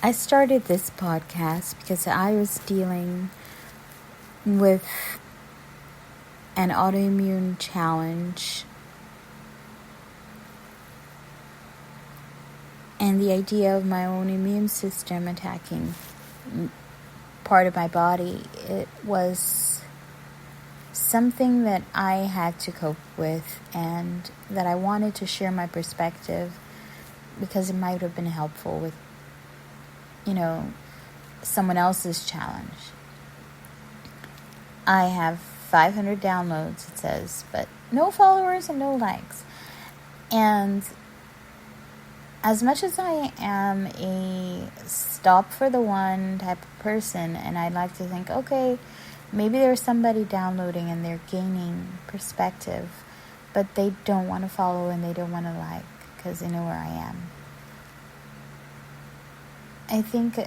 I started this podcast because I was dealing with an autoimmune challenge, and the idea of my own immune system attacking part of my body, it was something that I had to cope with, and that I wanted to share my perspective because it might have been helpful with, someone else's challenge. I have 500 downloads, it says, but no followers and no likes. And as much as I am a stop for the one type of person, and I'd like to think, okay, maybe there's somebody downloading and they're gaining perspective, but they don't want to follow and they don't want to like because they know where I am. I think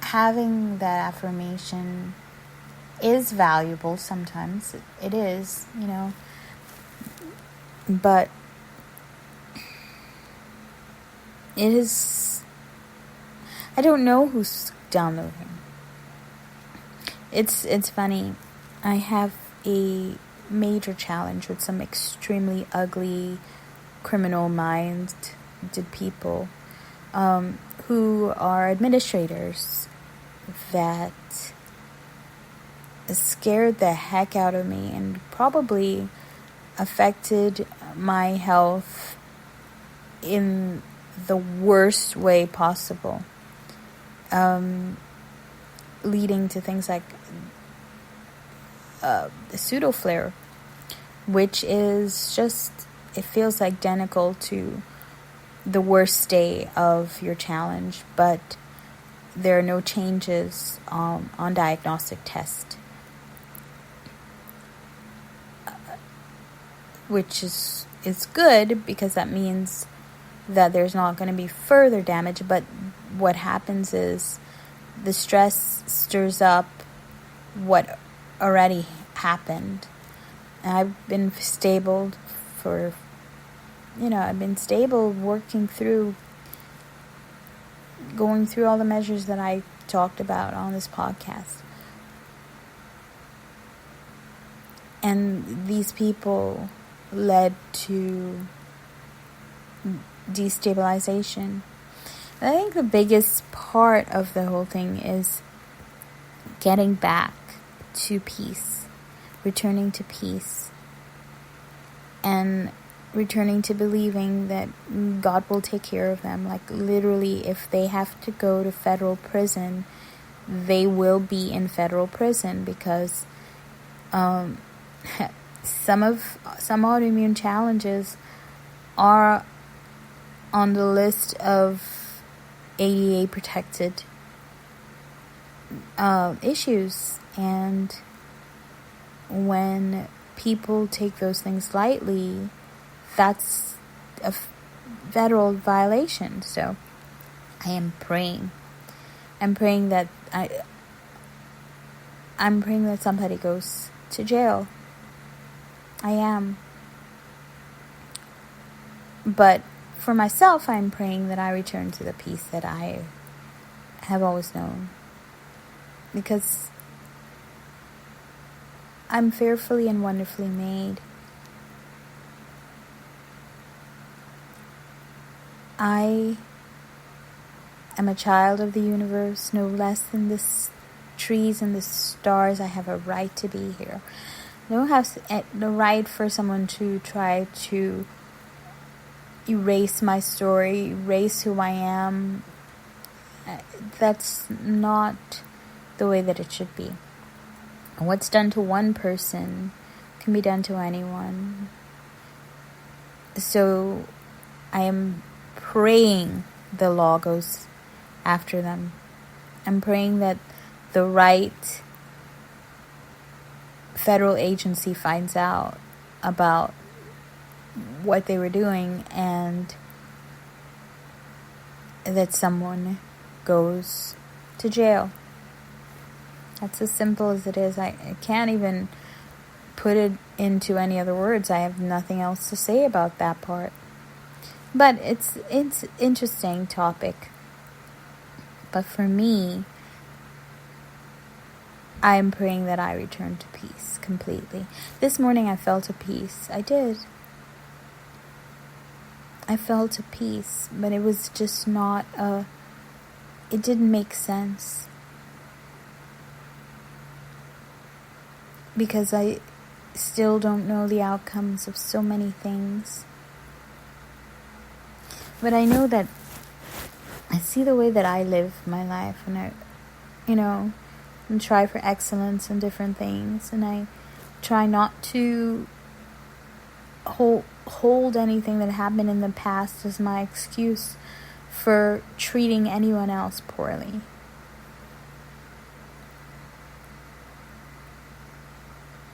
having that affirmation is valuable sometimes. It is, but it is, I don't know who's downloading. It's funny. I have a major challenge with some extremely ugly, criminal-minded people who are administrators that scared the heck out of me and probably affected my health in the worst way possible, leading to things like pseudo flare, which is just, it feels identical to the worst day of your challenge, but there are no changes on diagnostic test, which is good because that means that there's not going to be further damage. But what happens is the stress stirs up what already happened. And I've been stable for, I've been stable working through, going through all the measures that I talked about on this podcast. And these people led to destabilization. I think the biggest part of the whole thing is getting back to peace, returning to peace, and returning to believing that God will take care of them. Like, literally, if they have to go to federal prison, they will be in federal prison, because some autoimmune challenges are on the list of ADA protected issues, and when people take those things lightly, that's a federal violation. So I am praying. I'm praying that somebody goes to jail. I am. But for myself, I'm praying that I return to the peace that I have always known. Because I'm fearfully and wonderfully made. I am a child of the universe, no less than the trees and the stars. I have a right to be here. I don't have the right for someone to try to erase my story, erase who I am. That's not the way that it should be. What's done to one person can be done to anyone. So I am praying the law goes after them. I'm praying that the right federal agency finds out about what they were doing, and that someone goes to jail. That's as simple as it is. I can't even put it into any other words. I have nothing else to say about that part. But it's interesting topic. But for me, I am praying that I return to peace completely. This morning I felt a peace. I did. I felt a peace, but it was just not it didn't make sense. Because I still don't know the outcomes of so many things. But I know that I see the way that I live my life, and I, and try for excellence in different things, and I try not to hold anything that happened in the past as my excuse for treating anyone else poorly.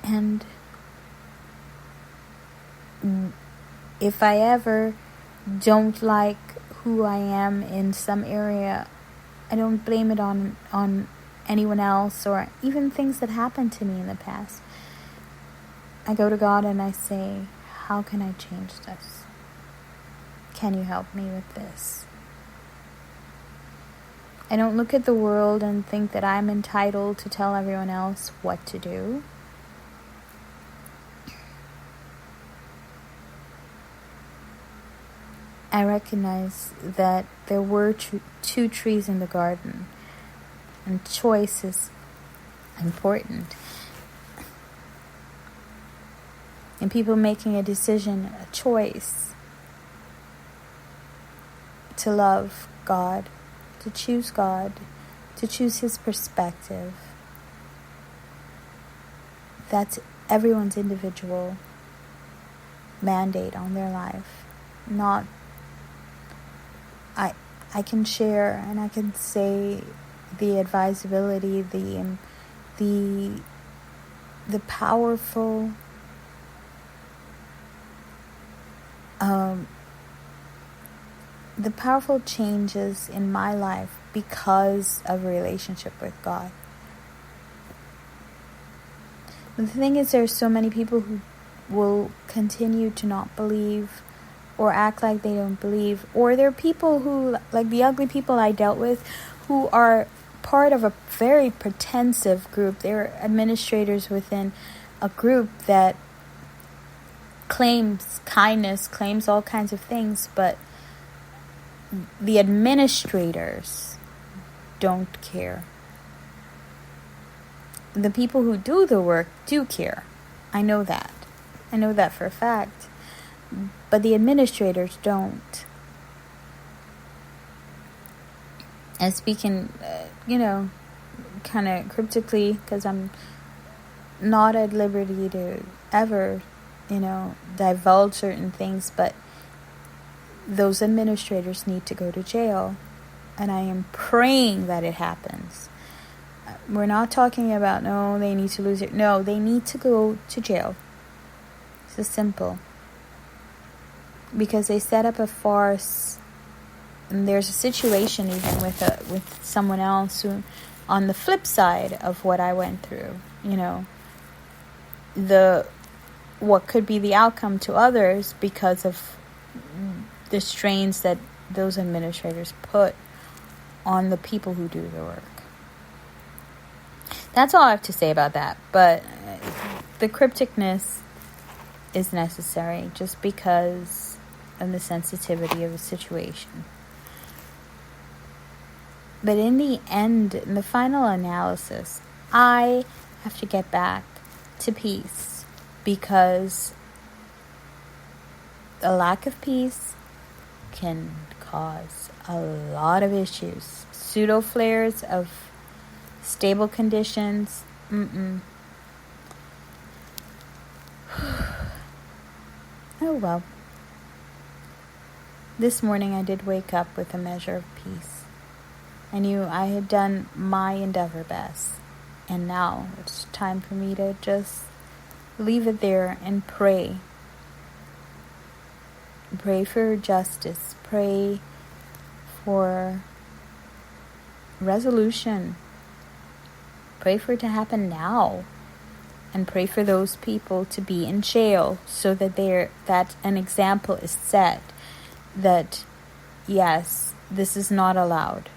And if I ever don't like who I am in some area, I don't blame it on anyone else or even things that happened to me in the past. I go to God and I say, how can I change this? Can you help me with this? I don't look at the world and think that I'm entitled to tell everyone else what to do. I recognize that there were two trees in the garden, and choice is important. And people making a decision, a choice to love God, to choose His perspective. That's everyone's individual mandate on their life. Not I can share and I can say the advisability, the powerful changes in my life because of a relationship with God. But the thing is, there's so many people who will continue to not believe or act like they don't believe. Or there are people who, like the ugly people I dealt with, who are part of a very pretensive group. They're administrators within a group that claims kindness, claims all kinds of things, but the administrators don't care. The people who do the work do care. I know that. I know that for a fact. But the administrators don't. And speaking, kind of cryptically, because I'm not at liberty to ever, divulge certain things, but those administrators need to go to jail. And I am praying that it happens. We're not talking about, no, they need to lose it. No, they need to go to jail. It's just simple. Because they set up a farce, and there's a situation even with someone else who, on the flip side of what I went through, what could be the outcome to others because of the strains that those administrators put on the people who do the work. That's all I have to say about that. But the crypticness is necessary just because and the sensitivity of the situation. But in the end, in the final analysis, I have to get back to peace, because a lack of peace can cause a lot of issues. Pseudo flares of stable conditions. Oh well. This morning I did wake up with a measure of peace. I knew I had done my endeavor best. And now it's time for me to just leave it there and pray. Pray for justice. Pray for resolution. Pray for it to happen now. And pray for those people to be in jail so that an example is set that, yes, this is not allowed.